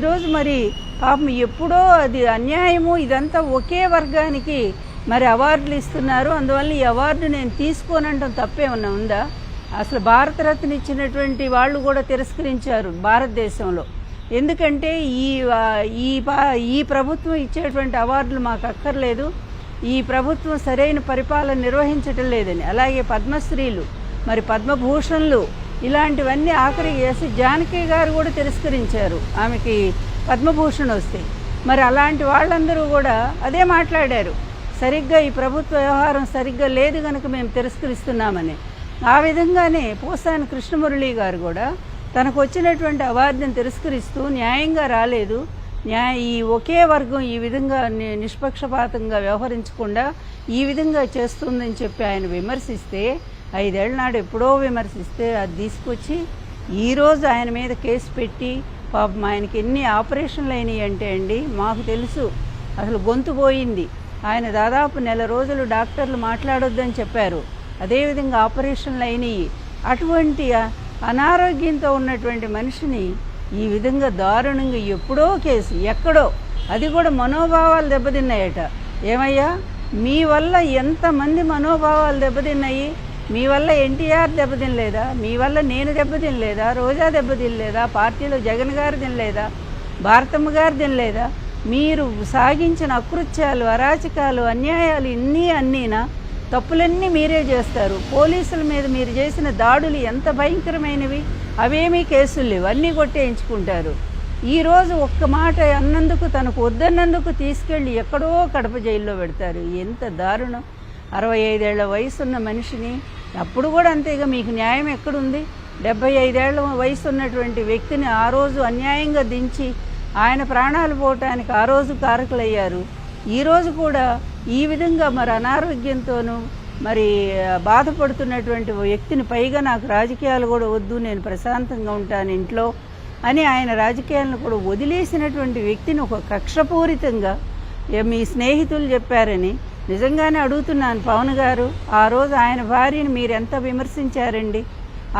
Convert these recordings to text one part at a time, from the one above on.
ఈరోజు మరి పాపం ఎప్పుడో అది అన్యాయము, ఇదంతా ఒకే వర్గానికి మరి అవార్డులు ఇస్తున్నారు. అందువల్ల ఈ అవార్డు నేను తీసుకోనంటాం తప్పేమన్నా ఉందా? అసలు భారతరత్న ఇచ్చినటువంటి వాళ్ళు కూడా తిరస్కరించారు భారతదేశంలో. ఎందుకంటే ఈ ప్రభుత్వం ఇచ్చేటువంటి అవార్డులు మాకు అక్కర్లేదు, ఈ ప్రభుత్వం సరైన పరిపాలన నిర్వహించటం లేదని. అలాగే పద్మశ్రీలు, మరి పద్మభూషణ్లు, ఇలాంటివన్నీ ఆఖరికి వేసి జానకి గారు కూడా తిరస్కరించారు, ఆమెకి పద్మభూషణ్ వస్తే. మరి అలాంటి వాళ్ళందరూ కూడా అదే మాట్లాడారు, సరిగ్గా ఈ ప్రభుత్వ వ్యవహారం సరిగ్గా లేదు కనుక మేము తిరస్కరిస్తున్నామని. ఆ విధంగానే పోసాని కృష్ణమురళి గారు కూడా తనకు వచ్చినటువంటి అవార్డుని తిరస్కరిస్తూ న్యాయంగా రాలేదు, ఈ ఒకే వర్గం ఈ విధంగా నిష్పక్షపాతంగా వ్యవహరించకుండా ఈ విధంగా చేస్తుందని చెప్పి ఆయన విమర్శిస్తే, 5 ఏళ్ల నాడు ఎప్పుడో విమర్శిస్తే అది తీసుకొచ్చి ఈరోజు ఆయన మీద కేసు పెట్టి పాపం ఆయనకి ఎన్ని ఆపరేషన్లు అయినాయి అంటే అండి మాకు తెలుసు. అసలు గొంతు పోయింది. ఆయన దాదాపు నెల రోజులు డాక్టర్లు మాట్లాడొద్దని చెప్పారు, అదేవిధంగా ఆపరేషన్లు అయినాయి. అటువంటి అనారోగ్యంతో ఉన్నటువంటి మనిషిని ఈ విధంగా దారుణంగా ఎప్పుడో కేసు ఎక్కడో, అది కూడా మనోభావాలు దెబ్బతిన్నాయట. ఏమయ్యా, మీ వల్ల ఎంతమంది మనోభావాలు దెబ్బతిన్నాయి? మీ వల్ల ఎన్టీఆర్ దెబ్బతినలేదా? మీ వల్ల నేను దెబ్బతినలేదా? రోజా దెబ్బతినలేదా? పార్టీలో జగన్ గారు తినలేదా? భారతమ్మ గారు తినలేదా? మీరు సాగించిన అకృత్యాలు, అరాచకాలు, అన్యాయాలు అన్నీనా? తప్పులన్నీ మీరే చేస్తారు. పోలీసుల మీద మీరు చేసిన దాడులు ఎంత భయంకరమైనవి, అవేమీ కేసులు లేవు, అన్నీ కొట్టేయించుకుంటారు. ఈరోజు ఒక్క మాట అన్నందుకు, తనకు వద్దన్నందుకు తీసుకెళ్ళి ఎక్కడో కడప జైల్లో పెడతారు. ఎంత దారుణం! 65 ఏళ్ల వయసున్న మనిషిని, అప్పుడు కూడా అంతేగా, మీకు న్యాయం ఎక్కడుంది? 75 ఏళ్ల వయసు ఉన్నటువంటి వ్యక్తిని ఆ రోజు అన్యాయంగా దించి ఆయన ప్రాణాలు పోవటానికి ఆ రోజు కారకులయ్యారు. ఈరోజు కూడా ఈ విధంగా మరి అనారోగ్యంతోనూ మరి బాధపడుతున్నటువంటి వ్యక్తిని, పైగా నాకు రాజకీయాలు కూడా వద్దు, నేను ప్రశాంతంగా ఉంటాను ఇంట్లో అని ఆయన రాజకీయాలను కూడా వదిలేసినటువంటి వ్యక్తిని ఒక కక్షపూరితంగా మీ స్నేహితులు చెప్పారని నిజంగానే అడుగుతున్నాను. పవన్ గారు, ఆ రోజు ఆయన భార్యని మీరు ఎంత విమర్శించారండి?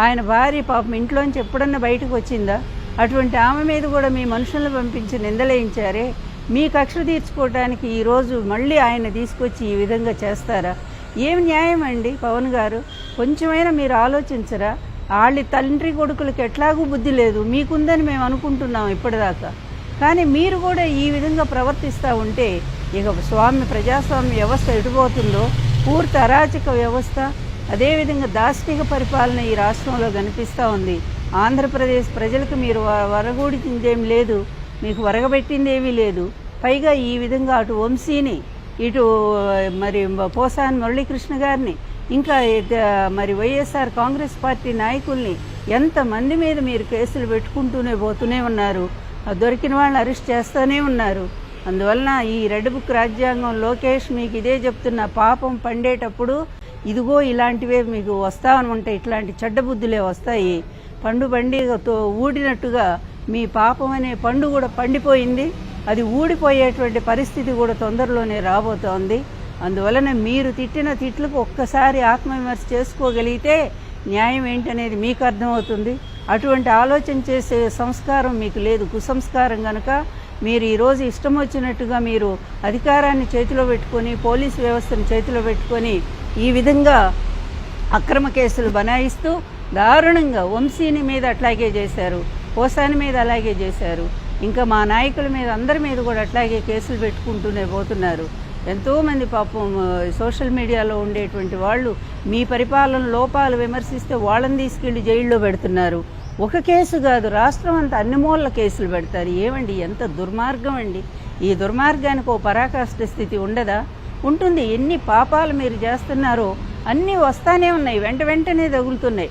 ఆయన భార్య పాపం ఇంట్లోంచి ఎప్పుడన్నా బయటకు వచ్చిందా? అటువంటి ఆమె మీద కూడా మీ మనుషులను పంపించి నిందలేయించారే. మీ కక్ష తీర్చుకోవడానికి ఈరోజు మళ్ళీ ఆయన తీసుకొచ్చి ఈ విధంగా చేస్తారా? ఏం న్యాయం అండి పవన్ గారు? కొంచెమైనా మీరు ఆలోచించరా? వాళ్ళ తండ్రి కొడుకులకి ఎట్లాగూ బుద్ధి లేదు, మీకుందని మేము అనుకుంటున్నాం ఇప్పటిదాకా. కానీ మీరు కూడా ఈ విధంగా ప్రవర్తిస్తూ ఉంటే ఇక ప్రజాస్వామ్య వ్యవస్థ ఎటుపోతుందో, పూర్తి అరాచక వ్యవస్థ, అదేవిధంగా దాష్టిక పరిపాలన ఈ రాష్ట్రంలో కనిపిస్తూ ఉంది. ఆంధ్రప్రదేశ్ ప్రజలకు మీరు వరగూడిందేం లేదు, మీకు వరగబెట్టిందేమీ లేదు. పైగా ఈ విధంగా అటు వంశీని, ఇటు మరి పోసాని మురళీకృష్ణ గారిని, ఇంకా మరి వైఎస్ఆర్ కాంగ్రెస్ పార్టీ నాయకుల్ని ఎంతమంది మీద మీరు కేసులు పెట్టుకుంటూనే పోతూనే ఉన్నారు. దొరికిన వాళ్ళని అరెస్ట్ చేస్తూనే ఉన్నారు. అందువలన ఈ రెడ్ బుక్ రాజ్యాంగం, లోకేష్ మీకు ఇదే చెప్తున్న, పాపం పండేటప్పుడు ఇదిగో ఇలాంటివే మీకు వస్తామనుంటాయి, ఇట్లాంటి చెడ్డ బుద్ధులే వస్తాయి. పండుగతో ఊడినట్టుగా మీ పాపం అనే పండు కూడా పండిపోయింది, అది ఊడిపోయేటువంటి పరిస్థితి కూడా తొందరలోనే రాబోతోంది. అందువలన మీరు తిట్టిన తిట్లకు ఒక్కసారి ఆత్మవిమర్శ చేసుకోగలిగితే న్యాయం ఏంటనేది మీకు అర్థమవుతుంది. అటువంటి ఆలోచన చేసే సంస్కారం మీకు లేదు, కుసంస్కారం కనుక మీరు ఈరోజు ఇష్టం వచ్చినట్టుగా మీరు అధికారాన్ని చేతిలో పెట్టుకొని, పోలీసు వ్యవస్థను చేతిలో పెట్టుకొని ఈ విధంగా అక్రమ కేసులు బనాయిస్తూ దారుణంగా వంశీని మీద అట్లాగే చేశారు, పోసాని మీద అలాగే చేశారు, ఇంకా మా నాయకుల మీద అందరి మీద కూడా అట్లాగే కేసులు పెట్టుకుంటూనే పోతున్నారు. ఎంతోమంది పాపం సోషల్ మీడియాలో ఉండేటువంటి వాళ్ళు మీ పరిపాలన లోపాలు విమర్శిస్తే వాళ్ళని తీసుకెళ్లి జైల్లో పెడుతున్నారు. ఒక కేసు కాదు, రాష్ట్రం అంతా అన్ని మూలల కేసులు పెడతారు. ఏమండి, ఎంత దుర్మార్గం అండి! ఈ దుర్మార్గానికి ఓ పరాకాష్ఠ స్థితి ఉండదా? ఉంటుంది. ఎన్ని పాపాలు మీరు చేస్తున్నారో అన్నీ వస్తానే ఉన్నాయి, వెంటనే తగులుతున్నాయి.